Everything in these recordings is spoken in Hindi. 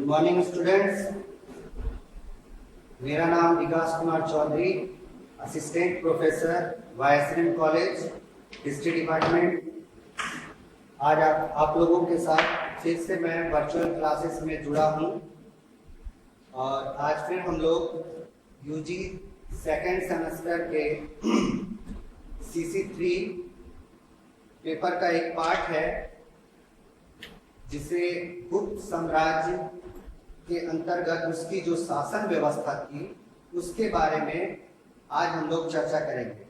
मॉर्निंग स्टूडेंट्स, मेरा नाम Vikas Kumar Chaudhary, assistant professor YSM college history department. आज आप लोगों के साथ फिर से मैं वर्चुअल क्लासेस में जुड़ा हूं और आज फिर हम लोग यूजी सेकेंड सेमेस्टर के CC3 पेपर का एक पार्ट है जिसे गुप्त साम्राज्य के अंतर्गत उसकी जो शासन व्यवस्था थी उसके बारे में आज हम लोग चर्चा करेंगे।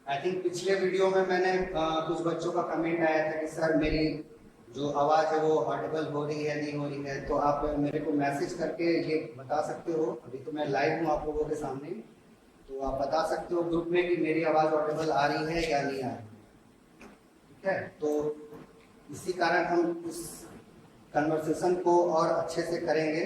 आई थिंक पिछले वीडियो में मैंने कुछ बच्चों का कमेंट आया था कि सर मेरी जो आवाज़ है वो ऑडिबल हो रही है नहीं हो रही है, तो आप मेरे को मैसेज करके ये बता सकते हो। अभी तो मैं लाइव हूँ आप लोगों के सामने, तो आप बता सकते हो ग्रुप में कि मेरी आवाज़ ऑडिबल आ रही है या नहीं आ रही। ठीक है, तो इसी कारण हम इस कन्वर्सेशन को और अच्छे से करेंगे।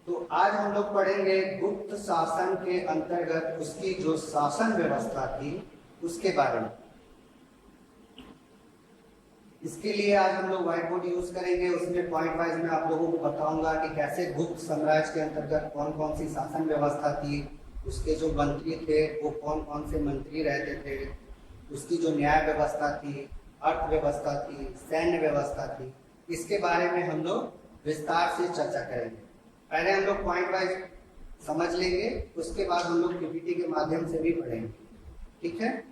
तो आज हम लोग पढ़ेंगे गुप्त शासन के अंतर्गत उसकी जो शासन व्यवस्था थी उसके बारे में। इसके लिए आज हम लोग व्हाइट बोर्ड यूज करेंगे। उसमें पॉइंट वाइज में आप लोगों को बताऊंगा कि कैसे गुप्त साम्राज्य के अंतर्गत कौन कौन सी शासन व्यवस्था थी, उसके जो मंत्री थे वो कौन कौन से मंत्री रहते थे, उसकी जो न्याय व्यवस्था थी, अर्थव्यवस्था थी, सैन्य व्यवस्था थी, इसके बारे में हम लोग विस्तार से चर्चा करेंगे। पहले हम लोग पॉइंट वाइज समझ लेंगे, उसके बाद हम लोग पीपीटी के माध्यम से भी पढ़ेंगे। ठीक है,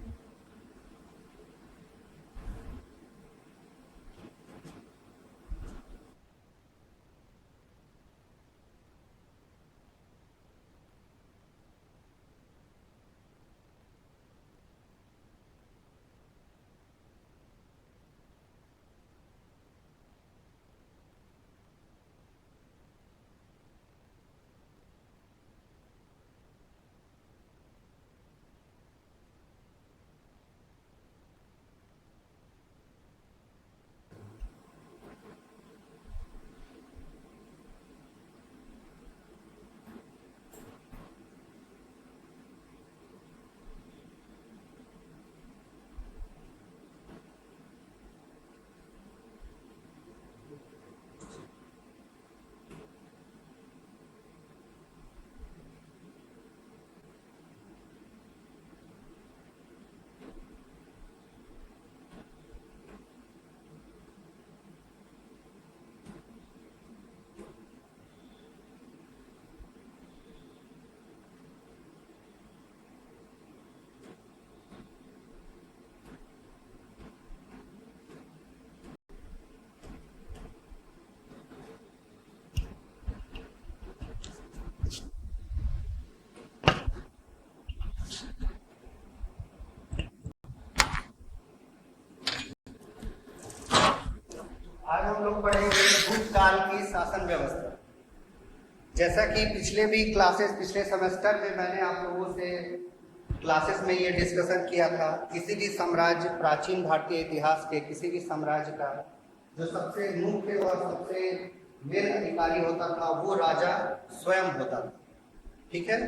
आज हम लोग पढ़ेंगे गुप्त काल की शासन व्यवस्था। जैसा कि पिछले सेमेस्टर में मैंने आप लोगों से क्लासेस में ये डिस्कशन किया था, किसी भी साम्राज्य, प्राचीन भारतीय इतिहास के किसी भी साम्राज्य का जो सबसे मुख्य और सबसे मेन अधिकारी होता था वो राजा स्वयं होता था। ठीक है,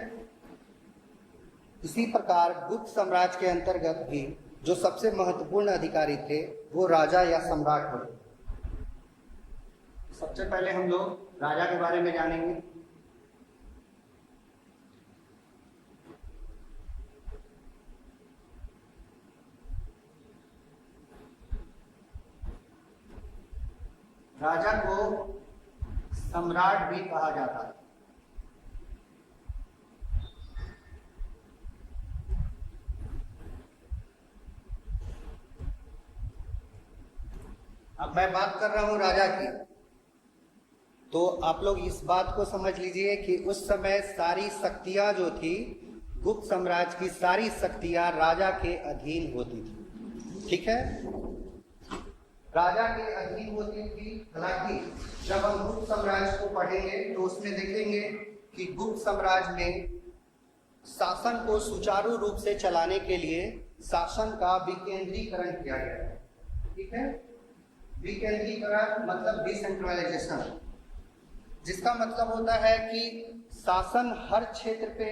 इसी प्रकार गुप्त साम्राज्य के अंतर्गत भी जो सबसे महत्वपूर्ण अधिकारी थे वो राजा या सम्राट होते। सबसे पहले हम लोग राजा के बारे में जानेंगे। राजा को सम्राट भी कहा जाता है। अब मैं बात कर रहा हूं राजा की, तो आप लोग इस बात को समझ लीजिए कि उस समय सारी शक्तियां जो थी, गुप्त साम्राज्य की सारी शक्तियां राजा के अधीन होती थी। ठीक है, राजा के अधीन होती थी। हालांकि जब हम गुप्त साम्राज्य को पढ़ेंगे तो उसमें देखेंगे कि गुप्त साम्राज्य में शासन को सुचारू रूप से चलाने के लिए शासन का विकेंद्रीकरण किया गया है। ठीक है, विकेंद्रीकरण मतलब डिसेंट्रलाइजेशन, जिसका मतलब होता है कि शासन हर क्षेत्र पे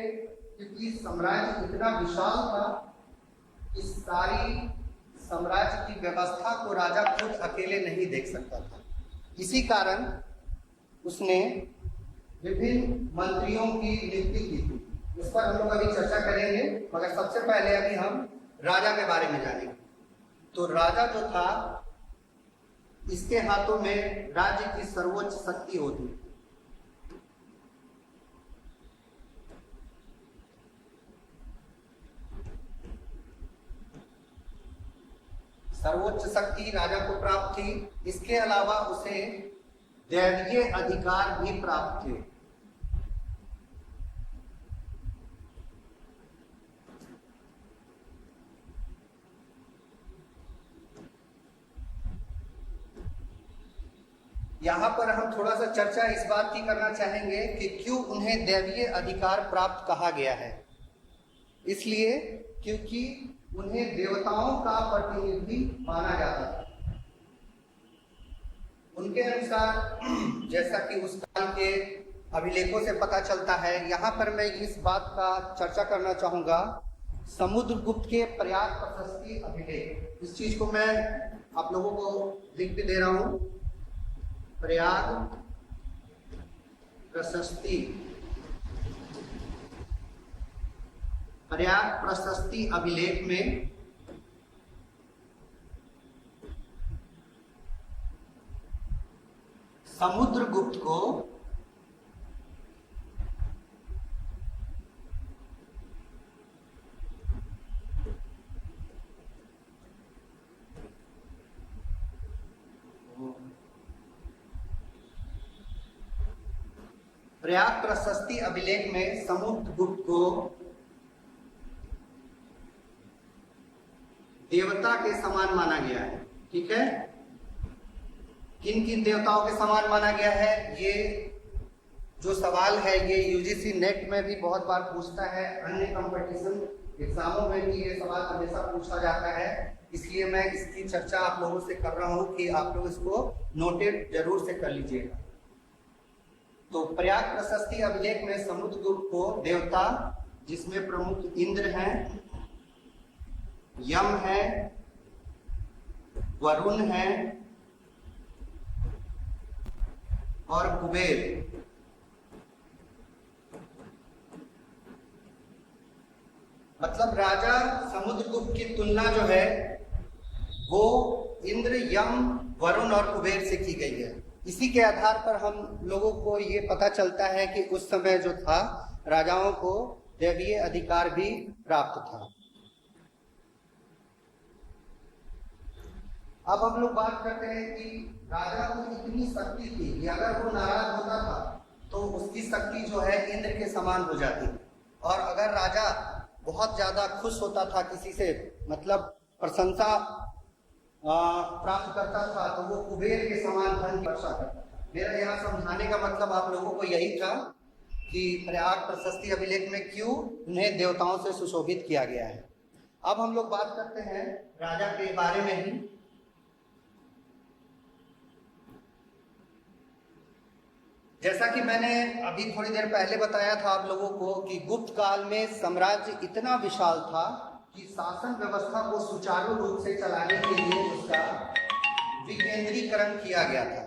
क्योंकि साम्राज्य इतना विशाल था, इस सारी साम्राज्य की व्यवस्था को राजा खुद अकेले नहीं देख सकता था। इसी कारण उसने विभिन्न मंत्रियों की नियुक्ति की थी। इस पर हम लोग अभी चर्चा करेंगे, मगर सबसे पहले अभी हम राजा के बारे में जानेंगे। तो राजा जो था, इसके हाथों में राज्य की सर्वोच्च शक्ति होती है। सर्वोच्च शक्ति राजा को प्राप्त थी। इसके अलावा उसे दैवीय अधिकार भी प्राप्त थे। यहां पर हम थोड़ा सा चर्चा इस बात की करना चाहेंगे कि क्यों उन्हें दैवीय अधिकार प्राप्त कहा गया है। इसलिए क्योंकि उन्हें देवताओं का प्रतिनिधि माना जाता था। उनके अनुसार, जैसा कि उस काल के अभिलेखों से पता चलता है, यहाँ पर मैं इस बात का चर्चा करना चाहूंगा, समुद्रगुप्त के प्रयाग प्रशस्ति अभिलेख। इस चीज को मैं आप लोगों को लिख भी दे रहा हूं। प्रयाग प्रशस्ति, प्रयाग प्रशस्ति अभिलेख में समुद्रगुप्त को प्रयाग प्रशस्ति अभिलेख में समुद्रगुप्त को देवता के समान माना गया है। ठीक है, किन किन देवताओं के समान माना गया है? ये जो सवाल है ये यूजीसी नेट में भी बहुत बार पूछता है, अन्य कंपटीशन एग्जामों में भी ये सवाल हमेशा पूछा जाता है। इसलिए मैं इसकी चर्चा आप लोगों से कर रहा हूं कि आप लोग इसको नोटेड जरूर से कर लीजिएगा। तो प्रयाग प्रशस्ति अभिलेख में समुद्रगुप्त को देवता, जिसमें प्रमुख इंद्र हैं, यम है, वरुण है और कुबेर, मतलब राजा समुद्रगुप्त की तुलना जो है वो इंद्र, यम, वरुण और कुबेर से की गई है। इसी के आधार पर हम लोगों को ये पता चलता है कि उस समय जो था राजाओं को दैवीय अधिकार भी प्राप्त था। अब हम लोग बात करते हैं कि राजा को इतनी शक्ति थी कि अगर वो नाराज होता था तो उसकी शक्ति जो है इंद्र के समान हो जाती, और अगर राजा बहुत ज्यादा खुश होता था किसी से, मतलब प्रशंसा प्राप्त करता था, तो वो कुबेर के समान धन की वर्षा करता था। मेरा यहाँ समझाने का मतलब आप लोगों को यही था कि प्रयाग प्रशस्ति अभिलेख में क्यों उन्हें देवताओं से सुशोभित किया गया है। अब हम लोग बात करते हैं राजा के बारे में ही। जैसा कि मैंने अभी थोड़ी देर पहले बताया था आप लोगों को कि गुप्त काल में साम्राज्य इतना विशाल था कि शासन व्यवस्था को सुचारू रूप से चलाने के लिए उसका विकेंद्रीकरण किया गया था।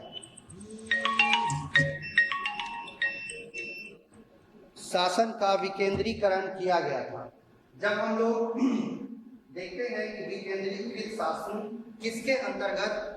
शासन का विकेंद्रीकरण किया गया था। जब हम लोग देखते हैं कि विकेंद्रीकृत शासन किसके अंतर्गत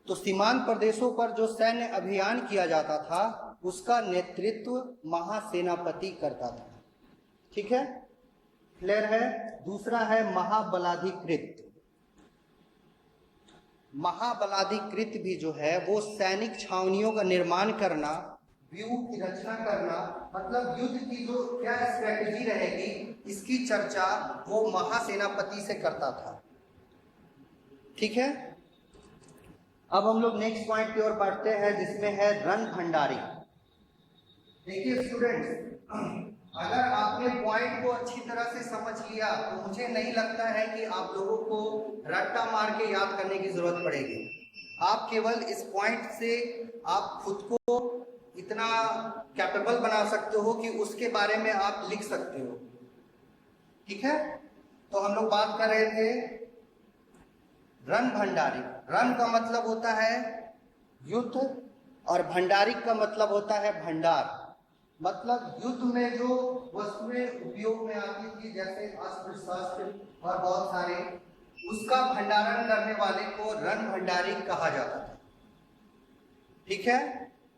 तो सीमांत प्रदेशों पर जो सैन्य अभियान किया जाता था उसका नेतृत्व महासेनापति करता था। ठीक है, क्लियर है। दूसरा है महाबलाधिकृत। महाबलाधिकृत भी जो है वो सैनिक छावनियों का निर्माण करना, व्यूह की रचना करना, मतलब युद्ध की जो क्या स्ट्रेटेजी रहेगी इसकी चर्चा वो महासेनापति से करता था। ठीक है, अब हम लोग नेक्स्ट पॉइंट की ओर बढ़ते हैं जिसमें है रणभंडारी। देखिए स्टूडेंट्स, अगर आपने पॉइंट को अच्छी तरह से समझ लिया तो मुझे नहीं लगता है कि आप लोगों को रट्टा मार के याद करने की जरूरत पड़ेगी। आप केवल इस पॉइंट से आप खुद को इतना कैपेबल बना सकते हो कि उसके बारे में आप लिख सकते हो। ठीक है, तो हम लोग बात कर रहे थे रणभंडारी। रण का मतलब होता है युद्ध और भंडारी का मतलब होता है भंडार। मतलब युद्ध में जो वस्तुएं उपयोग में आती थी जैसे अस्त्र शस्त्र और बहुत सारे, उसका भंडारण करने वाले को रणभंडारी कहा जाता था। ठीक है,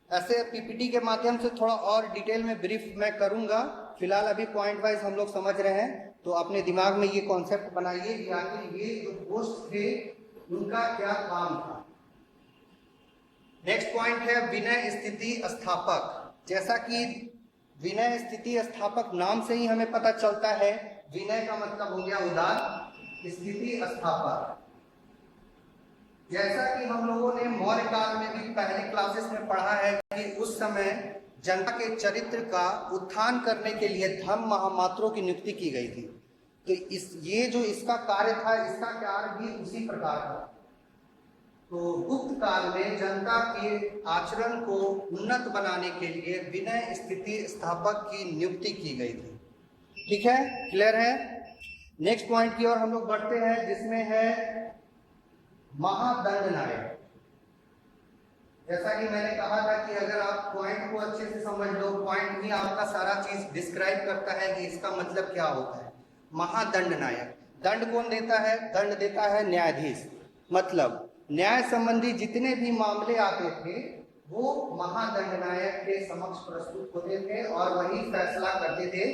ऐसे पीपीटी के माध्यम से थोड़ा और डिटेल में ब्रीफ मैं करूंगा। फिलहाल अभी पॉइंट वाइज हम लोग समझ रहे हैं, तो अपने दिमाग में ये कॉन्सेप्ट बनाइए कि आखिर ये जो पोस्ट थे उनका क्या काम था। नेक्स्ट पॉइंट है विनय स्थिति स्थापक। जैसा कि विनय स्थिति स्थापक नाम से ही हमें पता चलता है, विनय का मतलब हो गया उदार, स्थिति स्थापक। जैसा कि हम लोगों ने मौर्य काल में भी पहले क्लासेस में पढ़ा है कि उस समय जनता के चरित्र का उत्थान करने के लिए धर्म महामात्रों की नियुक्ति की गई थी। तो ये जो इसका कार्य था, इसका कार्य भी उसी प्रकार का। तो गुप्त काल में जनता के आचरण को उन्नत बनाने के लिए विनय स्थिति स्थापक की नियुक्ति की गई थी। ठीक है, क्लियर है। नेक्स्ट पॉइंट की ओर हम लोग बढ़ते हैं जिसमें है महादंड नायक। जैसा कि मैंने कहा था कि अगर आप पॉइंट को अच्छे से समझ लो, पॉइंट ही आपका सारा चीज डिस्क्राइब करता है कि इसका मतलब क्या होता है। महादंड नायक, दंड कौन देता है? दंड देता है न्यायाधीश। मतलब न्याय संबंधी जितने भी मामले आते थे वो महादंड नायक के समक्ष प्रस्तुत होते थे और वही फैसला करते थे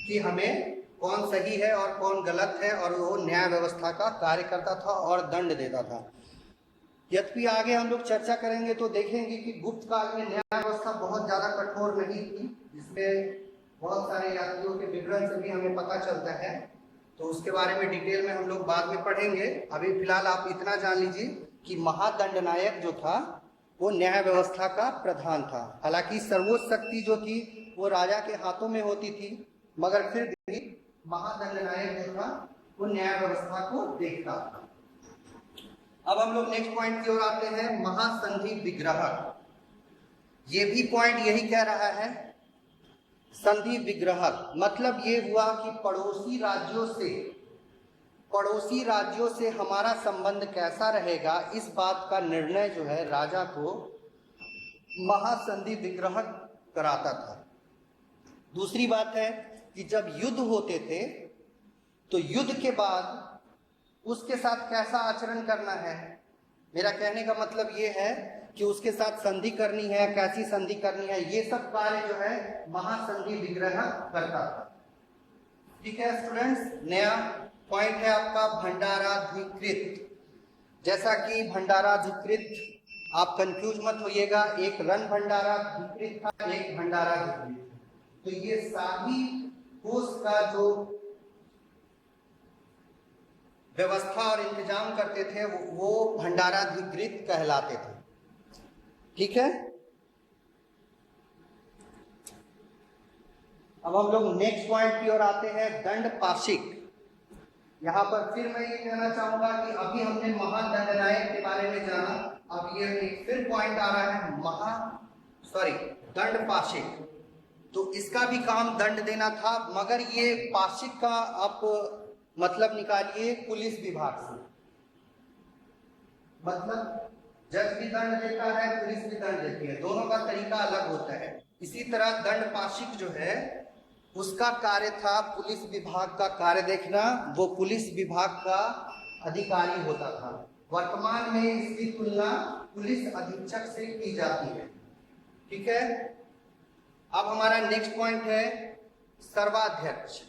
कि हमें कौन सही है और कौन गलत है, और वो न्याय व्यवस्था का कार्य करता था और दंड देता था। यद्यपि आगे हम लोग चर्चा करेंगे तो देखेंगे कि गुप्त काल में न्याय व्यवस्था बहुत ज्यादा कठोर नहीं थी, जिसमें बहुत सारे यात्रियों के विवरण से भी हमें पता चलता है। तो उसके बारे में डिटेल में हम लोग बाद में पढ़ेंगे। अभी फिलहाल आप इतना जान लीजिए कि महादंड नायक जो था वो न्याय व्यवस्था का प्रधान था। हालांकि सर्वोच्च शक्ति जो थी वो राजा के हाथों में होती थी, मगर फिर भी महादंड नायक जो था वो न्याय व्यवस्था को देखता था। अब हम लोग नेक्स्ट पॉइंट की ओर आते हैं, महासंधि विग्रह। ये भी पॉइंट यही कह रहा है, संधि विग्रह मतलब ये हुआ कि पड़ोसी राज्यों से हमारा संबंध कैसा रहेगा, इस बात का निर्णय जो है राजा को महासंधि विग्रह कराता था। दूसरी बात है कि जब युद्ध होते थे तो युद्ध के बाद उसके साथ कैसा आचरण करना है। मेरा कहने का मतलब ये है कि उसके साथ संधि करनी है, कैसी संधि करनी है, ये सब कार्य जो है महासंधि विग्रह करता था। ठीक है स्टूडेंट्स, नया पॉइंट है आपका भंडाराधिकृत। जैसा कि भंडाराधिकृत, आप कंफ्यूज मत होइएगा, एक रण भंडाराधिकृत था, एक भंडाराधिकृत। तो ये शाही कोष का जो व्यवस्था और इंतजाम करते थे वो भंडाराधिकृत कहलाते थे। ठीक है, अब हम लोग नेक्स्ट पॉइंट की ओर आते हैं, दंड पाशिक। यहां पर फिर मैं ये कहना चाहूंगा कि अभी हमने महादंड नायक के बारे में जाना, अब ये एक फिर पॉइंट आ रहा है दंड पाशिक। तो इसका भी काम दंड देना था, मगर ये पाशिक का आप मतलब निकालिए पुलिस विभाग से। मतलब जज भी दंड देता है, पुलिस भी दंड देती है, दोनों का तरीका अलग होता है। इसी तरह दंड पाशिक जो है उसका कार्य था पुलिस विभाग का कार्य देखना, वो पुलिस विभाग का अधिकारी होता था। वर्तमान में इसकी तुलना पुलिस अधीक्षक से की जाती है। ठीक है, अब हमारा नेक्स्ट पॉइंट है सर्वाध्यक्ष।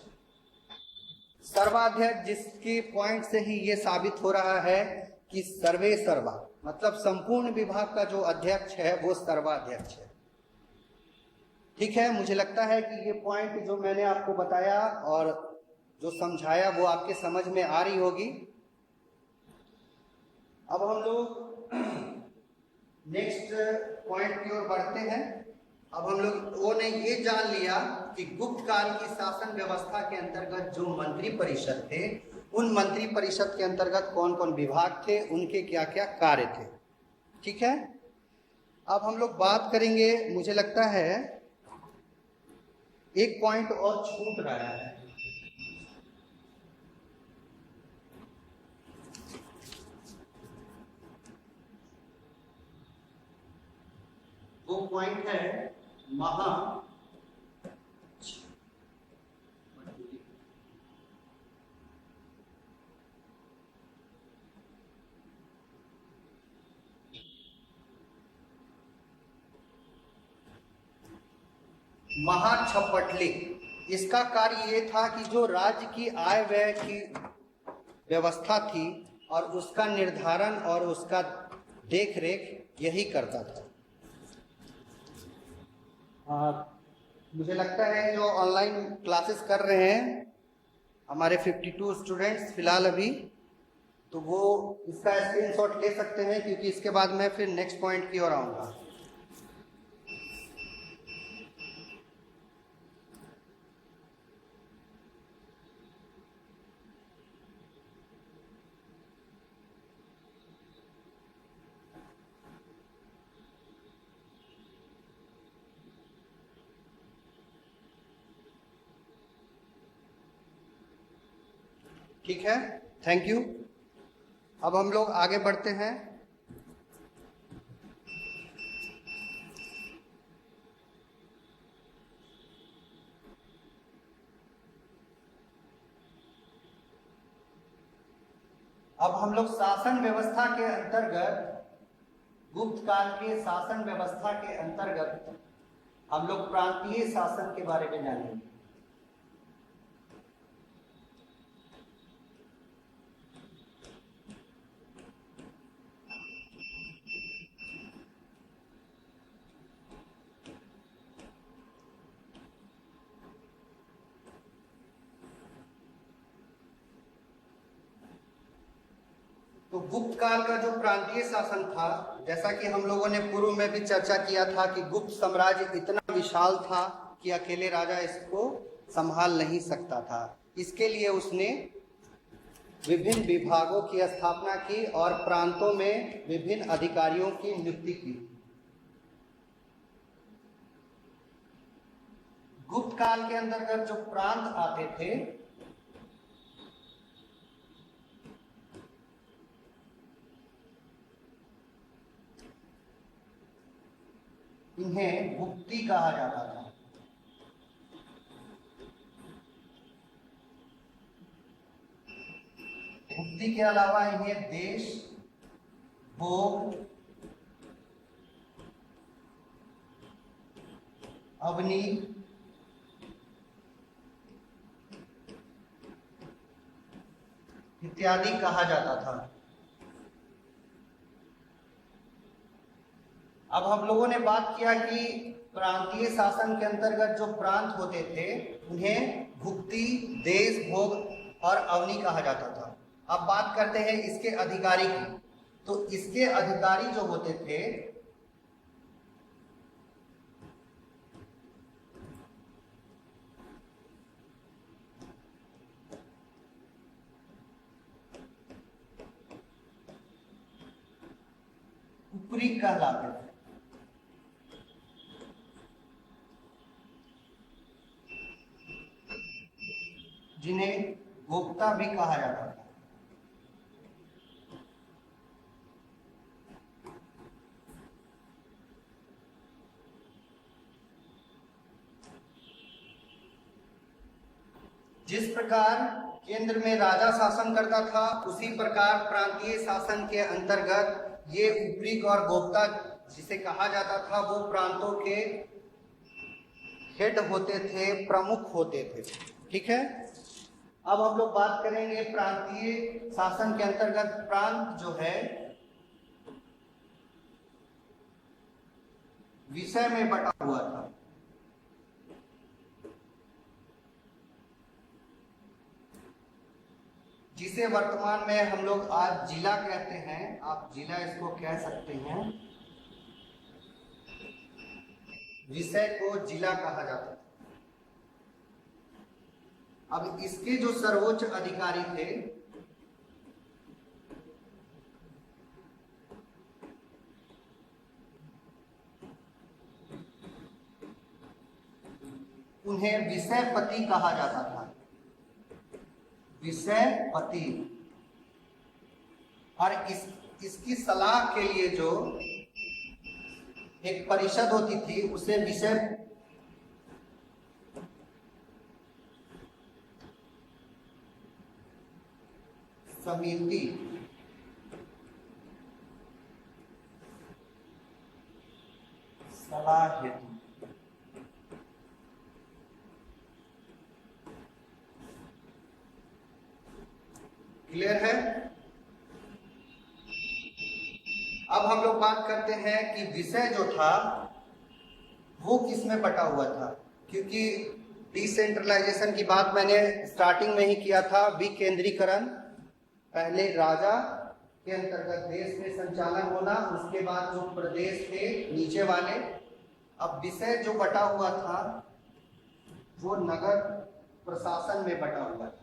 सर्वाध्यक्ष जिसके पॉइंट से ही ये साबित हो रहा है कि सर्वे सर्वा मतलब संपूर्ण विभाग का जो अध्यक्ष है वो सर्वाध्यक्ष है। ठीक है, मुझे लगता है कि ये पॉइंट जो मैंने आपको बताया और जो समझाया वो आपके समझ में आ रही होगी। अब हम लोग नेक्स्ट पॉइंट की ओर बढ़ते हैं। अब हम लोगों ने ये जान लिया कि गुप्त काल की शासन व्यवस्था के अंतर्गत जो मंत्री परिषद थे, उन मंत्री परिषद के अंतर्गत कौन कौन विभाग थे, उनके क्या क्या कार्य थे। ठीक है, अब हम लोग बात करेंगे, मुझे लगता है एक पॉइंट और छूट रहा है। वो पॉइंट है महाछपटली। इसका कार्य ये था कि जो राज्य की आय व्यय की व्यवस्था थी और उसका निर्धारण और उसका देखरेख यही करता था। मुझे लगता है जो ऑनलाइन क्लासेस कर रहे हैं हमारे 52 स्टूडेंट्स फिलहाल अभी, तो वो इसका स्क्रीनशॉट ले सकते हैं, क्योंकि इसके बाद मैं फिर नेक्स्ट पॉइंट की ओर आऊंगा। ठीक है, थैंक यू। अब हम लोग आगे बढ़ते हैं। अब हम लोग शासन व्यवस्था के अंतर्गत, गुप्त काल के शासन व्यवस्था के अंतर्गत हम लोग प्रांतीय शासन के बारे में जानेंगे। तो गुप्त काल का जो प्रांतीय शासन था, जैसा कि हम लोगों ने पूर्व में भी चर्चा किया था कि गुप्त साम्राज्य इतना विशाल था कि अकेले राजा इसको संभाल नहीं सकता था। इसके लिए उसने विभिन्न विभागों की स्थापना की और प्रांतों में विभिन्न अधिकारियों की नियुक्ति की। गुप्त काल के अंतर्गत जो प्रांत आते थे, इन्हें गुप्ती कहा जाता था। गुप्ती के अलावा इन्हें देश, भोग, अवनी, इत्यादि कहा जाता था। अब हम लोगों ने बात किया कि प्रांतीय शासन के अंतर्गत जो प्रांत होते थे उन्हें भुक्ति, देश, भोग और अवनी कहा जाता था। अब बात करते हैं इसके अधिकारी की। तो इसके अधिकारी जो होते थे उपरी कहलाते थे। जिन्हें गोप्ता भी कहा जाता था। जिस प्रकार केंद्र में राजा शासन करता था, उसी प्रकार प्रांतीय शासन के अंतर्गत ये उपरीक और गोप्ता जिसे कहा जाता था वो प्रांतों के हेड होते थे, प्रमुख होते थे। ठीक है, अब हम लोग बात करेंगे प्रांतीय शासन के अंतर्गत प्रांत जो है विषय में बटा हुआ था। जिसे वर्तमान में हम लोग आज जिला कहते हैं, आप जिला इसको कह सकते हैं। विषय को जिला कहा जाता था। अब इसके जो सर्वोच्च अधिकारी थे उन्हें विषयपति कहा जाता था। विषयपति। और इसकी सलाह के लिए जो एक परिषद होती थी उसे विषय समिति सलाह हेतु क्लियर है। अब हम लोग बात करते हैं कि विषय जो था वो किस में बटा हुआ था, क्योंकि डिसेंट्रलाइजेशन की बात मैंने स्टार्टिंग में ही किया था। विकेंद्रीकरण, पहले राजा के अंतर्गत देश में संचालन होना, उसके बाद जो प्रदेश थे नीचे वाले। अब विषय जो बटा हुआ था वो नगर प्रशासन में बटा हुआ था।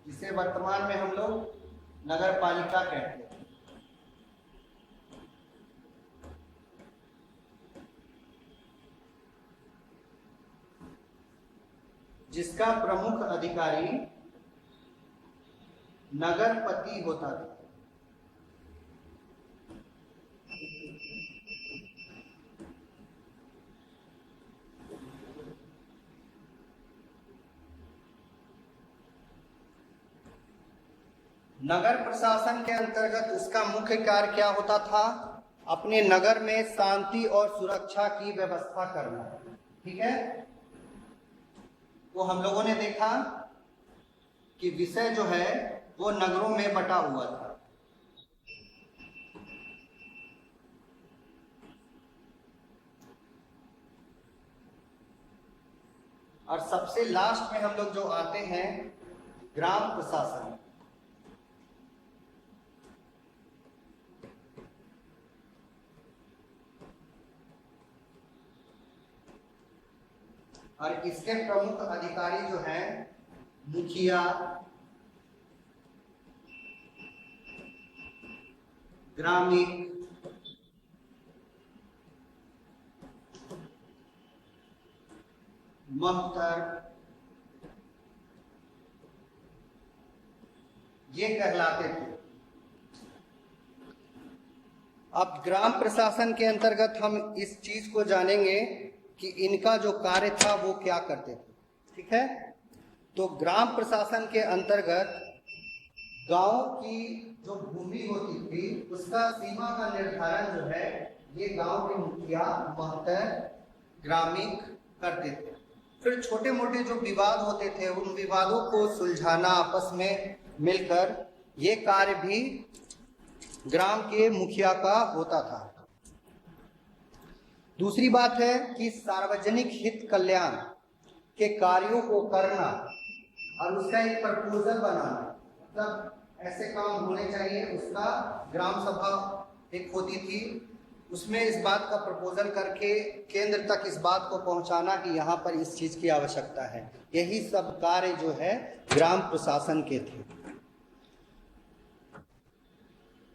जिसे वर्तमान में हम लोग नगर पालिका कहते हैं। जिसका प्रमुख अधिकारी नगरपति होता था। नगर प्रशासन के अंतर्गत उसका मुख्य कार्य क्या होता था? अपने नगर में शांति और सुरक्षा की व्यवस्था करना। ठीक है, तो हम लोगों ने देखा कि विषय जो है वो नगरों में बटा हुआ था। और सबसे लास्ट में हम लोग जो आते हैं ग्राम प्रशासन। और इसके प्रमुख अधिकारी जो हैं मुखिया, ग्रामीण, महतर, ये कहलाते थे। अब ग्राम प्रशासन के अंतर्गत हम इस चीज को जानेंगे कि इनका जो कार्य था वो क्या करते थे। ठीक है, तो ग्राम प्रशासन के अंतर्गत गांव की जो भूमि होती थी उसका सीमा का निर्धारण जो है ये गांव के मुखिया, महतर, ग्रामीण करते थे। फिर छोटे मोटे जो विवाद होते थे उन विवादों को सुलझाना आपस में मिलकर, ये कार्य भी ग्राम के मुखिया का होता था। दूसरी बात है कि सार्वजनिक हित कल्याण के कार्यों को करना और उसका एक प्रपोजल बनाना, मतलब ऐसे काम होने चाहिए, उसका ग्राम सभा एक होती थी, उसमें इस बात का प्रपोजल करके केंद्र तक इस बात को पहुंचाना कि यहाँ पर इस चीज की आवश्यकता है। यही सब कार्य जो है ग्राम प्रशासन के थे।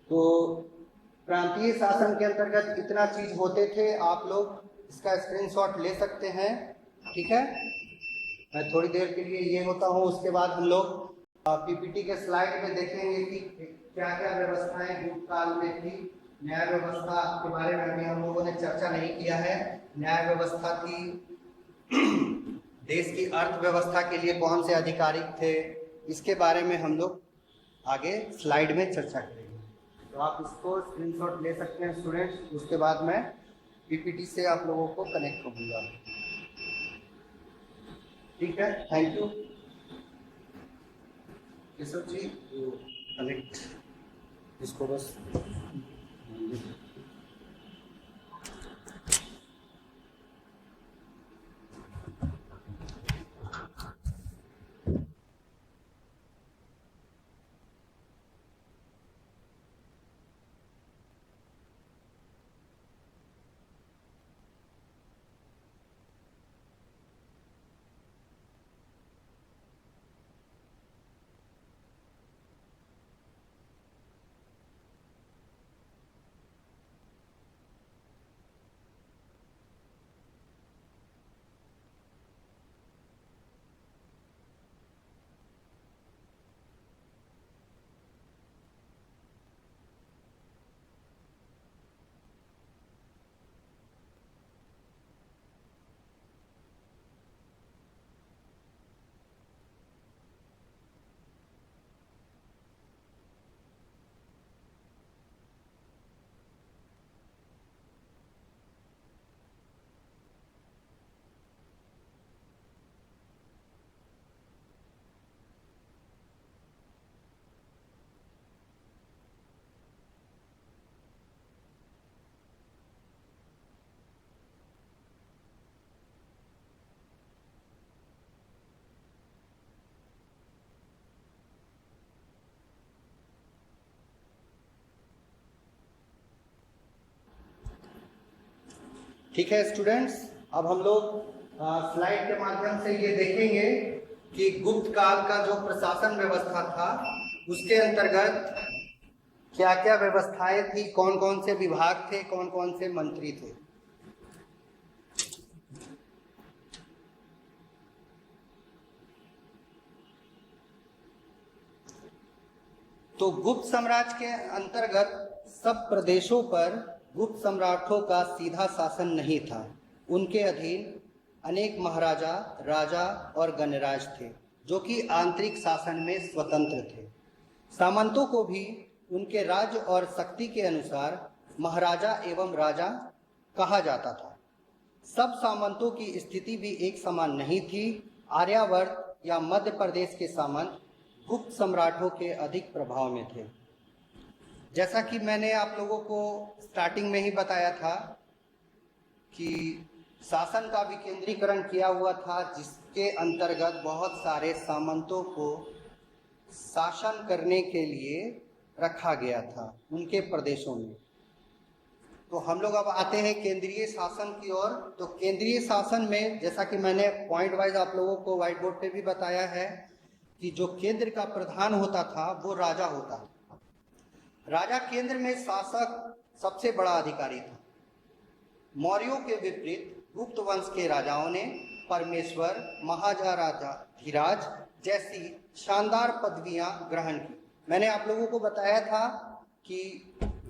तो प्रांतीय शासन के अंतर्गत इतना चीज होते थे। आप लोग इसका स्क्रीनशॉट ले सकते हैं। ठीक है, मैं थोड़ी देर के लिए ये होता हूँ, उसके बाद हम लोग पीपीटी के स्लाइड में देखेंगे कि क्या क्या व्यवस्थाएं भूतकाल में थी। न्याय व्यवस्था के बारे में अभी हम लोगों ने चर्चा नहीं किया है। न्याय व्यवस्था थी, देश की अर्थव्यवस्था के लिए कौन से आधिकारिक थे, इसके बारे में हम लोग आगे स्लाइड में चर्चा करेंगे। तो आप इसको स्क्रीनशॉट ले सकते हैं स्टूडेंट्स, उसके बाद मैं पीपीटी से आप लोगों को कनेक्ट करूंगा। ठीक है, thank you Keshav ji. Connect इसको बस ठीक है स्टूडेंट्स, अब हम लोग स्लाइड के माध्यम से ये देखेंगे कि गुप्त काल का जो प्रशासन व्यवस्था था उसके अंतर्गत क्या क्या व्यवस्थाएं थी, कौन कौन से विभाग थे, कौन कौन से मंत्री थे। तो गुप्त साम्राज्य के अंतर्गत सब प्रदेशों पर गुप्त सम्राटों का सीधा शासन नहीं था। उनके अधीन अनेक महाराजा, राजा और गणराज थे जो कि आंतरिक शासन में स्वतंत्र थे। सामंतों को भी उनके राज्य और शक्ति के अनुसार महाराजा एवं राजा कहा जाता था। सब सामंतों की स्थिति भी एक समान नहीं थी। आर्यावर्त या मध्य प्रदेश के सामंत गुप्त सम्राटों के अधिक प्रभाव में थे। जैसा कि मैंने आप लोगों को स्टार्टिंग में ही बताया था कि शासन का विकेंद्रीकरण किया हुआ था, जिसके अंतर्गत बहुत सारे सामंतों को शासन करने के लिए रखा गया था उनके प्रदेशों में। तो हम लोग अब आते हैं केंद्रीय शासन की ओर। तो केंद्रीय शासन में जैसा कि मैंने पॉइंट वाइज आप लोगों को व्हाइट बोर्ड पे भी बताया है कि जो केंद्र का प्रधान होता था वो राजा होता था। राजा केंद्र में शासक सबसे बड़ा अधिकारी था। मौर्यों के विपरीत गुप्त वंश के राजाओं ने परमेश्वर, महाराजाधिराज जैसी शानदार पदवियां ग्रहण की। मैंने आप लोगों को बताया था कि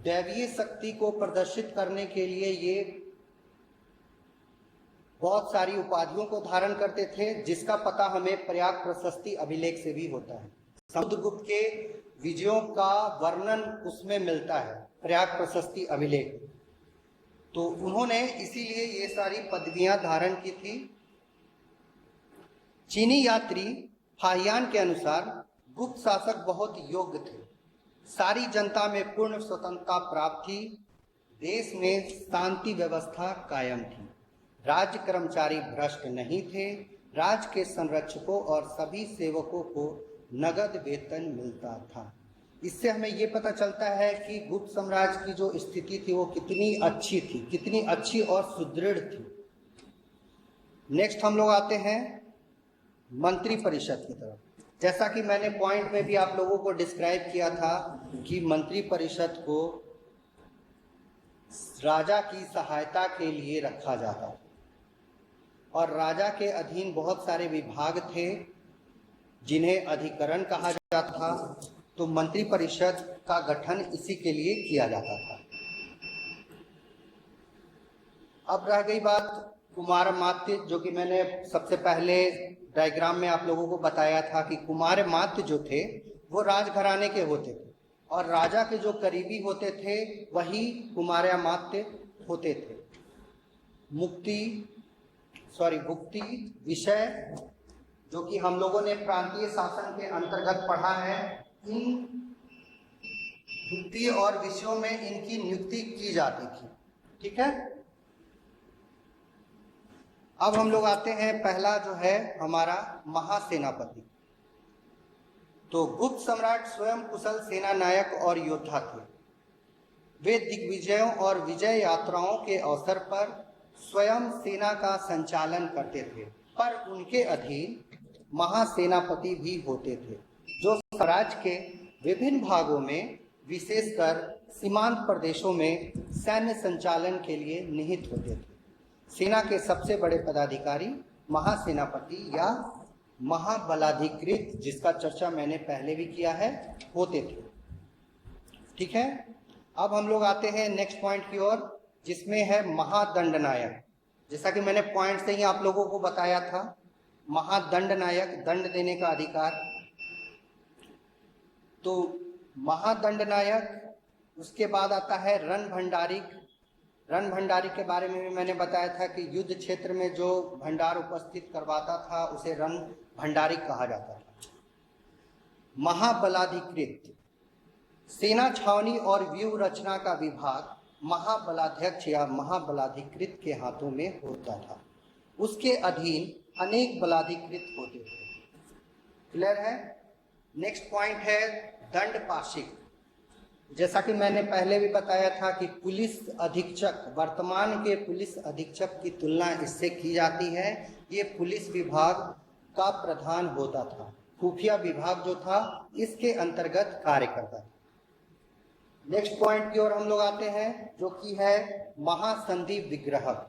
दैवीय शक्ति को प्रदर्शित करने के लिए ये बहुत सारी उपाधियों को धारण करते थे, जिसका पता हमें प्रयाग प्रशस्ति अभिलेख से भी होता है। समुद्रगुप्त के विजयों का वर्णन उसमें मिलता है, प्रयाग प्रशस्ति अभिलेख। तो उन्होंने इसीलिए ये सारी पदवियां धारण की थी। चीनी यात्री फाहियान के अनुसार गुप्त शासक बहुत योग्य थे। सारी जनता में पूर्ण स्वतंत्रता प्राप्त थी। देश में शांति व्यवस्था कायम थी। राज्य कर्मचारी भ्रष्ट नहीं थे। राज्य के संरक्षकों और सभी सेवकों को नगद वेतन मिलता था। इससे हमें ये पता चलता है कि गुप्त साम्राज्य की जो स्थिति थी वो कितनी अच्छी थी, कितनी अच्छी और सुदृढ़ थी। नेक्स्ट हम लोग आते हैं मंत्री परिषद की तरफ। जैसा कि मैंने पॉइंट में भी आप लोगों को डिस्क्राइब किया था कि मंत्री परिषद को राजा की सहायता के लिए रखा जाता था और राजा के अधीन बहुत सारे विभाग थे जिन्हें अधिकरण कहा जाता था। तो मंत्री परिषद का गठन इसी के लिए किया जाता था। अब रह गई बात कुमारमात्य, जो कि मैंने सबसे पहले डायग्राम में आप लोगों को बताया था कि कुमारमात्य जो थे वो राजघराने के होते थे और राजा के जो करीबी होते थे वही कुमारमात्य होते थे। भुक्ति विषय जो कि हम लोगों ने प्रांतीय शासन के अंतर्गत पढ़ा है, इन भुक्ति और विषयों में इनकी नियुक्ति की जाती थी। ठीक है, अब हम लोग आते हैं, पहला जो है हमारा महासेनापति। तो गुप्त सम्राट स्वयं कुशल सेना नायक और योद्धा थे। वे दिग्विजयों और विजय यात्राओं के अवसर पर स्वयं सेना का संचालन करते थे, पर उनके अधीन महासेनापति भी होते थे जो स्वराज्य के विभिन्न भागों में विशेषकर सीमांत प्रदेशों में सैन्य संचालन के लिए निहित होते थे। सेना के सबसे बड़े पदाधिकारी महासेनापति या महाबलाधिकृत, जिसका चर्चा मैंने पहले भी किया है, होते थे। ठीक है, अब हम लोग आते हैं नेक्स्ट पॉइंट की ओर, जिसमें है महादंडनायक। जैसा कि मैंने पॉइंट से ही आप लोगों को बताया था, महादंडनायक, दंड देने का अधिकार। तो महादंडनायक, उसके बाद आता है रणभंडारिक। रणभंडारी के बारे में भी मैंने बताया था कि युद्ध क्षेत्र में जो भंडार उपस्थित करवाता था उसे रणभंडारी कहा जाता था। महाबलाधिकृत, सेना छावनी और व्यूह रचना का विभाग महाबलाध्यक्ष या महाबलाधिकृत के हाथों में होता था। उसके अधीन अनेक बलाधिकृत होते थे। क्लियर है? नेक्स्ट पॉइंट है दंडपाशिक। जैसा कि मैंने पहले भी बताया था कि पुलिस अधीक्षक, वर्तमान के पुलिस अधीक्षक की तुलना इससे की जाती है। ये पुलिस विभाग का प्रधान होता था। खुफिया विभाग जो था इसके अंतर्गत कार्य करता था। नेक्स्ट पॉइंट की ओर हम लोग आते हैं, जो कि है महासंधि विग्रह।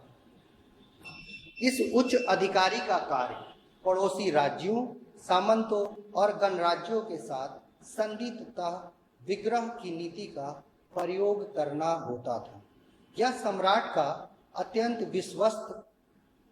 इस उच्च अधिकारी का कार्य पड़ोसी राज्यों, सामंतों और गणराज्यों के साथ संधि तथा विग्रह की नीति का प्रयोग करना होता था। यह सम्राट का अत्यंत विश्वस्त,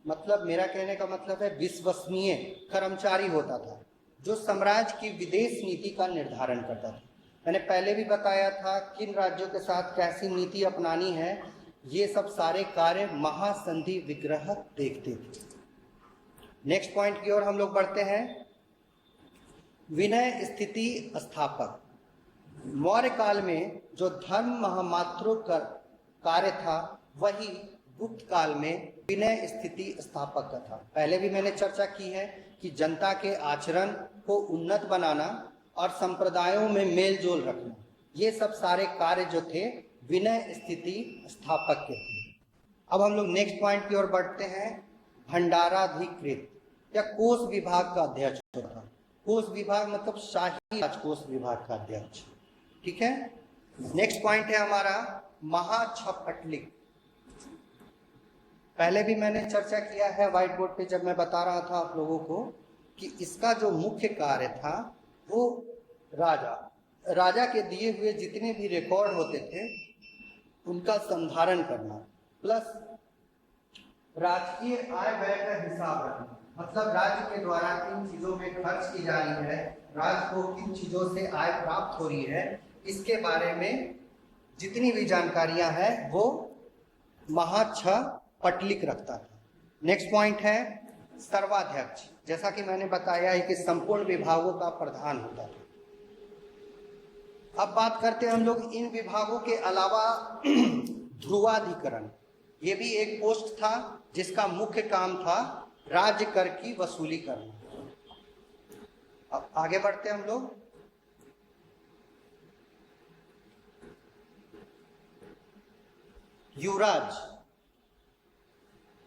मतलब मेरा कहने का मतलब है विश्वसनीय कर्मचारी होता था, जो साम्राज्य की विदेश नीति का निर्धारण करता था। मैंने पहले भी बताया था किन राज्यों के साथ कैसी नीति अपनानी है, ये सब सारे कार्य महासंधि विग्रह देखते थे। नेक्स्ट पॉइंट की ओर हम लोग बढ़ते हैं, विनय स्थिति स्थापक। मौर्य काल में जो धर्म महामात्रों का कार्य था वही गुप्त काल में विनय स्थिति स्थापक का था। पहले भी मैंने चर्चा की है कि जनता के आचरण को उन्नत बनाना और संप्रदायों में मेल जोल रखना, ये सब सारे कार्य जो थे विनय स्थिति स्थापक के थे। अब हम लोग नेक्स्ट पॉइंट की ओर बढ़ते हैं, भंडाराधिकृत या कोष विभाग का अध्यक्ष होता। कोष विभाग मतलब शाही राजकोष विभाग का अध्यक्ष। ठीक है, नेक्स्ट पॉइंट है हमारा महाछपटलिक। पहले भी मैंने चर्चा किया है व्हाइट बोर्ड पे जब मैं बता रहा था आप लोगों को कि इसका जो मुख्य कार्य था वो राजा के दिए हुए जितने भी रिकॉर्ड होते थे उनका संधारण करना, प्लस राजकीय आय व्यय का हिसाब रखना। मतलब राज्य के द्वारा किन चीजों में खर्च की जा रही है, राज्य को किन चीजों से आय प्राप्त हो रही है, इसके बारे में जितनी भी जानकारियां हैं वो महाछपटलिक रखता था। नेक्स्ट पॉइंट है सर्वाध्यक्ष। जैसा कि मैंने बताया है कि संपूर्ण विभागों का प्रधान होता था। अब बात करते हैं हम लोग इन विभागों के अलावा ध्रुवाधिकरण। ये भी एक पोस्ट था जिसका मुख्य काम था राज्य कर की वसूली करना। अब आगे बढ़ते हैं हम लोग, युवराज।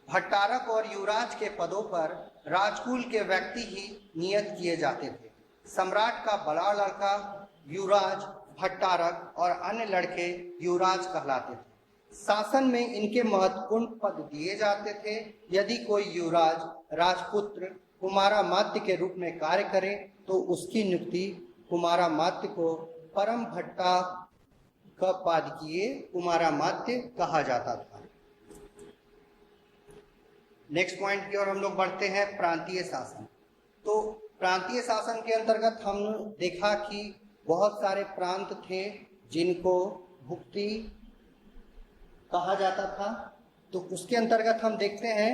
भट्टारक और युवराज के पदों पर राजकुल के व्यक्ति ही नियत किए जाते थे। सम्राट का बड़ा लड़का युवराज, भट्टारक और अन्य लड़के युवराज कहलाते थे। शासन में इनके महत्वपूर्ण पद दिए जाते थे। यदि कोई युवराज राजपुत्र कुमारामात्य के रूप में कार्य करे तो उसकी नियुक्ति कुमारामात्य को परम भट्टा का पादकीय कुमारामात्य कहा जाता था। नेक्स्ट पॉइंट की ओर हम लोग बढ़ते हैं, प्रांतीय शासन। तो प्रांतीय शासन के अंतर्गत हम देखा कि बहुत सारे प्रांत थे जिनको भुक्ति कहा जाता था। तो उसके अंतर्गत हम देखते हैं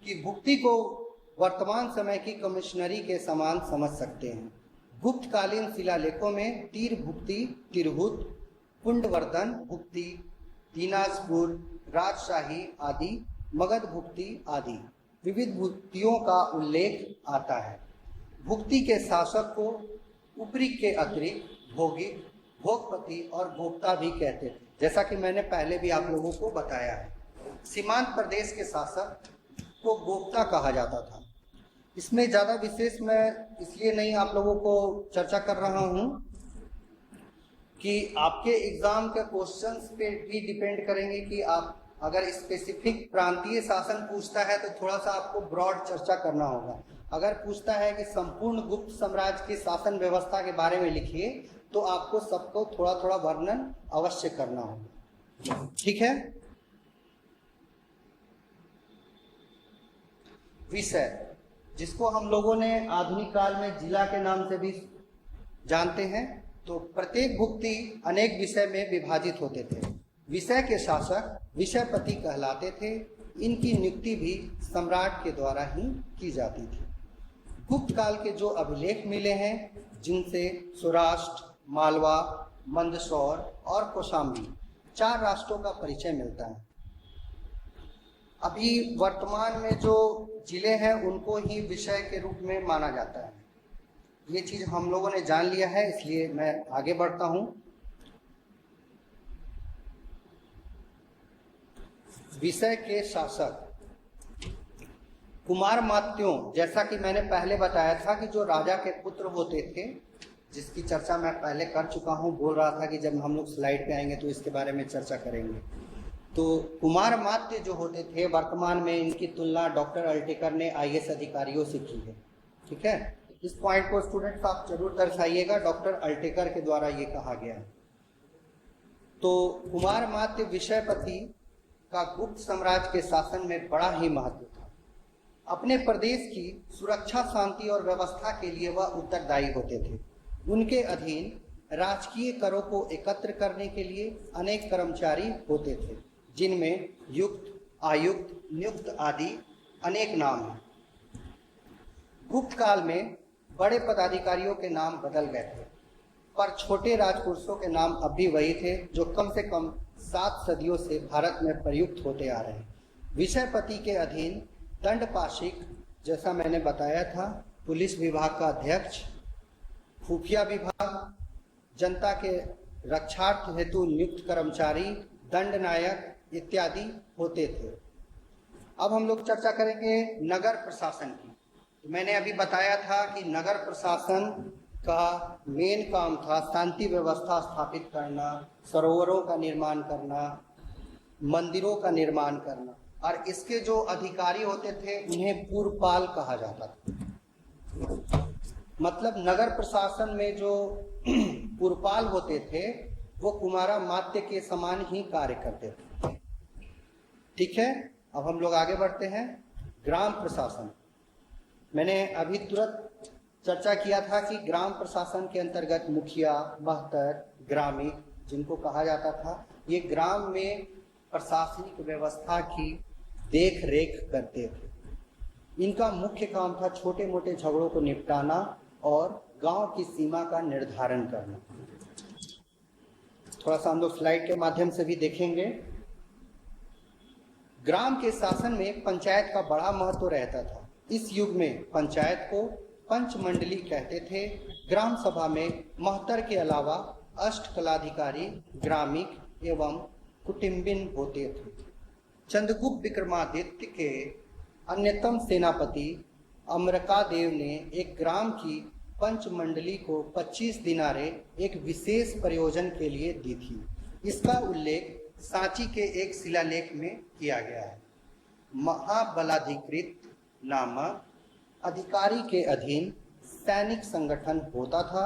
कि भुक्ति को वर्तमान समय की कमिश्नरी के समान समझ सकते हैं। गुप्तकालीन शिलालेखों में तीर भुक्ति, तिरहुत, कुंडवर्धन भुक्ति, दिनाजपुर, राजशाही आदि, मगध भुक्ति आदि विविध भुक्तियों का उल्लेख आता है। भुक्ति के शासक को ऊपरी के अतिरिक्त भोगिक, भोगपति और भोक्ता भी कहते थे, जैसा कि मैंने पहले भी आप लोगों को बताया है। सीमांत प्रदेश के शासक को गोप्ता कहा जाता था। इसमें ज़्यादा विशेष मैं इसलिए नहीं आप लोगों को चर्चा कर रहा हूँ कि आपके एग्जाम के क्वेश्चंस पे भी डिपेंड करेंगे कि आप अगर स्पेसिफिक प्रांतीय शासन पूछता है तो थोड़ा सा आपको ब्रॉड चर्चा करना होगा। अगर पूछता है कि संपूर्ण गुप्त साम्राज्य की शासन व्यवस्था के बारे में लिखिए तो आपको सबको थोड़ा थोड़ा वर्णन अवश्य करना होगा। ठीक है। विषय, जिसको हम लोगों ने आधुनिक काल में जिला के नाम से भी जानते हैं। तो प्रत्येक भुक्ति अनेक विषय में विभाजित होते थे। विषय के शासक विषयपति कहलाते थे। इनकी नियुक्ति भी सम्राट के द्वारा ही की जाती थी। गुप्त काल के जो अभिलेख मिले हैं, जिनसे सौराष्ट्र, मालवा, मंदसौर और कौशाम्बी 4 राष्ट्रों का परिचय मिलता है। अभी वर्तमान में जो जिले हैं उनको ही विषय के रूप में माना जाता है। ये चीज हम लोगों ने जान लिया है, इसलिए मैं आगे बढ़ता हूं। विषय के शासक कुमार मात्यों, जैसा कि मैंने पहले बताया था कि जो राजा के पुत्र होते थे, जिसकी चर्चा मैं पहले कर चुका हूं, बोल रहा था कि जब हम लोग स्लाइड पे आएंगे तो इसके बारे में चर्चा करेंगे। तो कुमार मात्य जो होते थे, वर्तमान में इनकी तुलना डॉक्टर अल्टेकर ने आईएएस अधिकारियों से की है। ठीक है, इस पॉइंट को स्टूडेंट्स आप जरूर दर्शाइएगा, डॉक्टर अल्टेकर के द्वारा ये कहा गया है। तो कुमार मात्य विषयपति का गुप्त साम्राज्य के शासन में बड़ा ही महत्व था। अपने प्रदेश की सुरक्षा, शांति और व्यवस्था के लिए वह उत्तरदायी होते थे। उनके अधीन राजकीय करों को एकत्र करने के लिए अनेक कर्मचारी होते थे, जिनमें युक्त, आयुक्त, नियुक्त आदि अनेक नाम हैं। गुप्त काल में बड़े पदाधिकारियों के नाम बदल गए थे, पर छोटे राजपुरुषों के नाम अब भी वही थे जो कम से कम 7 सदियों से भारत में प्रयुक्त होते आ रहे हैं। विषयपति के अधीन दंडपाशिक, जैसा मैंने बताया था, पुलिस विभाग का अध्यक्ष, खुफिया विभाग, जनता के रक्षार्थ हेतु नियुक्त कर्मचारी, दंड नायक इत्यादि होते थे। अब हम लोग चर्चा करेंगे नगर प्रशासन की। तो मैंने अभी बताया था कि नगर प्रशासन का मेन काम था शांति व्यवस्था स्थापित करना, सरोवरों का निर्माण करना, मंदिरों का निर्माण करना, और इसके जो अधिकारी होते थे उन्हें पूर्वपाल कहा जाता था। मतलब नगर प्रशासन में जो पूर्वपाल होते थे वो कुमारा मात्य के समान ही कार्य करते थे। ठीक है, अब हम लोग आगे बढ़ते हैं। ग्राम प्रशासन, मैंने अभी तुरंत चर्चा किया था कि ग्राम प्रशासन के अंतर्गत मुखिया, महतर, ग्रामीण जिनको कहा जाता था, ये ग्राम में प्रशासनिक व्यवस्था की देख रेख करते थे। इनका मुख्य काम था छोटे मोटे झगड़ों को निपटाना और गांव की सीमा का निर्धारण करना। थोड़ा सा हम लोग स्लाइड के माध्यम से भी देखेंगे। ग्राम के शासन में पंचायत का बड़ा महत्व रहता था। इस युग में पंचायत को पंचमंडली कहते थे। ग्राम सभा में महतर के अलावा अष्टकलाधिकारी, ग्रामिक एवं कुटुंबिन होते थे। चंद्रगुप्त विक्रमादित्य के अन्यतम सेनापति अमरकादेव ने एक ग्राम की पंचमंडली को 25 दिनारे एक विशेष प्रयोजन के लिए दी थी। इसका उल्लेख सांची के एक शिलालेख में किया गया है। महाबलाधिकृत नामक अधिकारी के अधीन सैनिक संगठन होता था।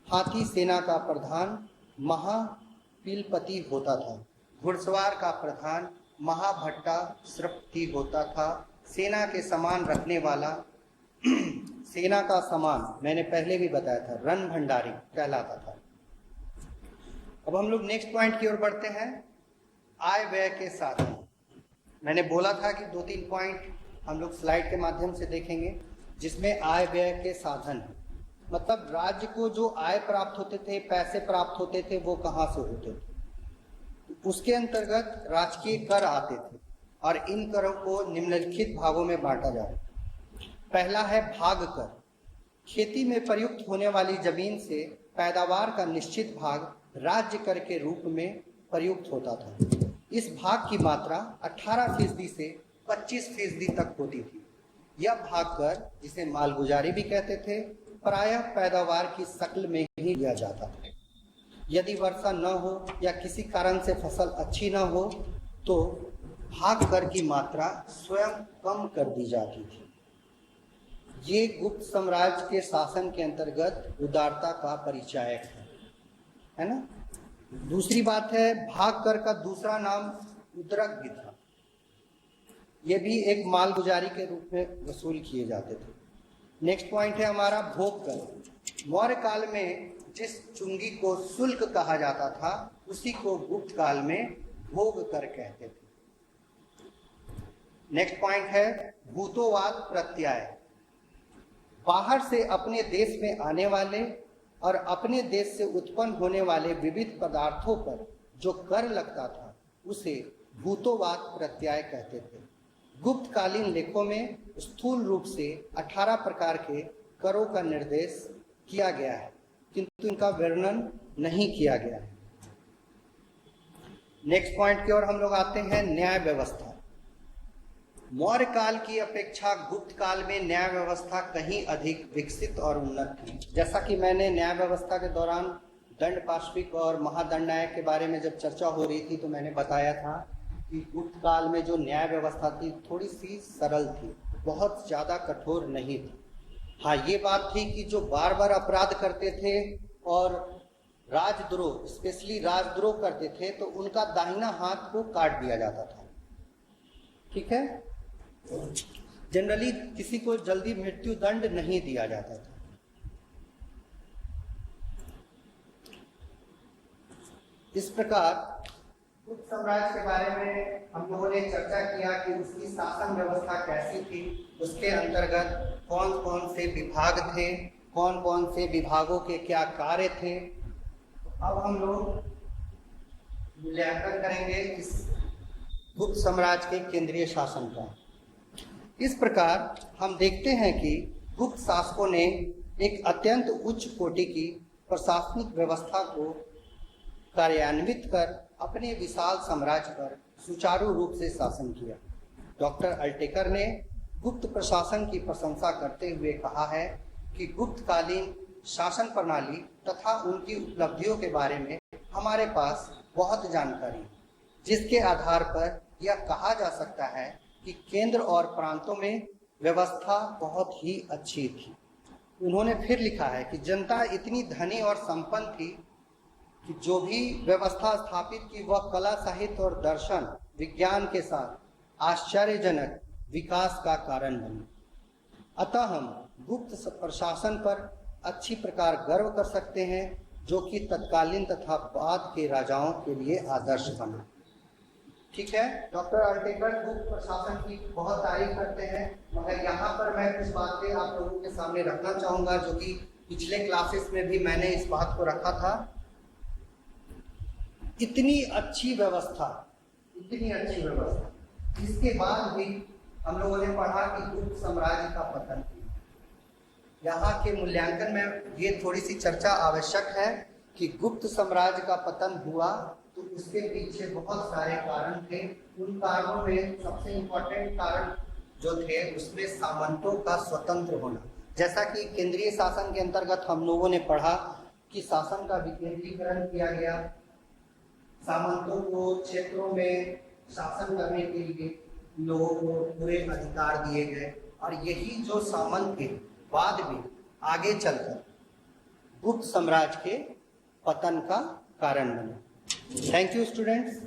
हाथी सेना का प्रधान महापिलपति होता था। घुड़सवार का प्रधान महाभट्टा श्रपति होता था, सेना के समान रखने वाला, सेना का समान मैंने पहले भी बताया था, रण भंडारी कहलाता था। अब हम लोग नेक्स्ट पॉइंट की ओर बढ़ते हैं, आय व्यय के साधन। मैंने बोला था कि 2-3 पॉइंट हम लोग स्लाइड के माध्यम से देखेंगे जिसमें आय व्यय के साधन है। मतलब राज्य को जो आय प्राप्त होते थे, पैसे प्राप्त होते थे, वो कहाँ से होते थे। उसके अंतर्गत राजकीय कर आते थे और इन करों को निम्नलिखित भागों में बांटा जाए। पहला है भाग कर। खेती में प्रयुक्त होने वाली जमीन से पैदावार का निश्चित भाग राज्य कर के रूप में प्रयुक्त होता था। इस भाग की मात्रा 18% से 25% तक होती थी। यह भाग कर, जिसे मालगुजारी भी कहते थे, प्रायः पैदावार की शक्ल में ही लिया जाता था। यदि वर्षा न हो या किसी कारण से फसल अच्छी न हो तो भाग कर की मात्रा स्वयं कम कर दी जाती थी। ये गुप्त साम्राज्य के शासन के अंतर्गत उदारता का परिचायक है ना। दूसरी बात है, भाग कर का दूसरा नाम उद्रक भी था। ये भी एक मालगुजारी के रूप में वसूल किए जाते थे। नेक्स्ट पॉइंट है हमारा भोग कर। मौर्य काल में जिस चुंगी को शुल्क कहा जाता था उसी को गुप्त काल में भोग कर कहते थे। नेक्स्ट पॉइंट है भूतोवाद प्रत्यय। बाहर से अपने देश में आने वाले और अपने देश से उत्पन्न होने वाले विविध पदार्थों पर जो कर लगता था उसे भूतोवाद प्रत्यय कहते थे। गुप्तकालीन लेखों में स्थूल रूप से 18 प्रकार के करों का निर्देश किया गया है, किंतु इनका वर्णन नहीं किया गया है। नेक्स्ट पॉइंट की ओर हम लोग आते हैं, न्याय व्यवस्था। मौर्य काल की अपेक्षा गुप्त काल में न्याय व्यवस्था कहीं अधिक विकसित और उन्नत थी। जैसा कि मैंने न्याय व्यवस्था के दौरान दंड पाशविक और महादंड न्याय के बारे में जब चर्चा हो रही थी तो मैंने बताया था कि गुप्त काल में जो न्याय व्यवस्था थी थोड़ी सी सरल थी, बहुत ज़्यादा कठोर नहीं थी। हाँ, ये बात थी कि जो बार बार अपराध करते थे और राजद्रोह, स्पेशली राजद्रोह करते थे तो उनका दाहिना हाथ को काट दिया जाता था। ठीक है, जनरली किसी को जल्दी मृत्यु दंड नहीं दिया जाता था। इस प्रकार गुप्त साम्राज्य के बारे में हम लोगों ने चर्चा किया कि उसकी शासन व्यवस्था कैसी थी, उसके अंतर्गत कौन कौन से विभाग थे, कौन कौन से विभागों के क्या कार्य थे। अब हम लोग मूल्यांकन करेंगे इस गुप्त साम्राज्य के केंद्रीय शासन का। इस प्रकार हम देखते हैं कि गुप्त शासकों ने एक अत्यंत उच्च कोटि की प्रशासनिक व्यवस्था को कार्यान्वित कर अपने विशाल साम्राज्य पर सुचारू रूप से शासन किया। डॉक्टर अल्टेकर ने गुप्त प्रशासन की प्रशंसा करते हुए कहा है कि गुप्तकालीन शासन प्रणाली तथा उनकी उपलब्धियों के बारे में हमारे पास बहुत जानकारी है, जिसके आधार पर यह कहा जा सकता है कि केंद्र और प्रांतों में व्यवस्था बहुत ही अच्छी थी। उन्होंने फिर लिखा है कि जनता इतनी धनी और संपन्न थी कि जो भी व्यवस्था स्थापित की वह कला, साहित्य और दर्शन विज्ञान के साथ आश्चर्यजनक विकास का कारण बनी। अतः हम गुप्त प्रशासन पर अच्छी प्रकार गर्व कर सकते हैं, जो कि तत्कालीन तथा बाद के राजाओं के लिए आदर्श बना। ठीक है, डॉक्टर अल्टेकर गुप्त प्रशासन की बहुत तारीफ करते हैं, मगर यहाँ पर मैं कुछ बातें आप लोगों के सामने रखना चाहूँगा जो कि पिछले क्लासेस में भी मैंने इस बात को रखा था। इतनी अच्छी व्यवस्था, इसके बाद भी हम लोगों ने पढ़ा कि गुप्त साम्राज्य का पतन। यहाँ के मूल्यांकन में ये थोड़ी सी चर्चा आवश्यक है कि गुप्त साम्राज्य का पतन हुआ तो उसके पीछे बहुत सारे कारण थे। उन कारणों में सबसे इम्पोर्टेंट कारण जो थे उसमें सामंतों का स्वतंत्र होना। जैसा कि केंद्रीय शासन के अंतर्गत हम लोगों ने पढ़ा कि शासन का विकेंद्रीकरण किया गया, सामंतों को क्षेत्रों में शासन करने के लिए लोगों को पूरे अधिकार दिए गए, और यही जो सामंत के बाद में आगे चलकर गुप्त साम्राज्य के पतन का कारण बने। Thank you students.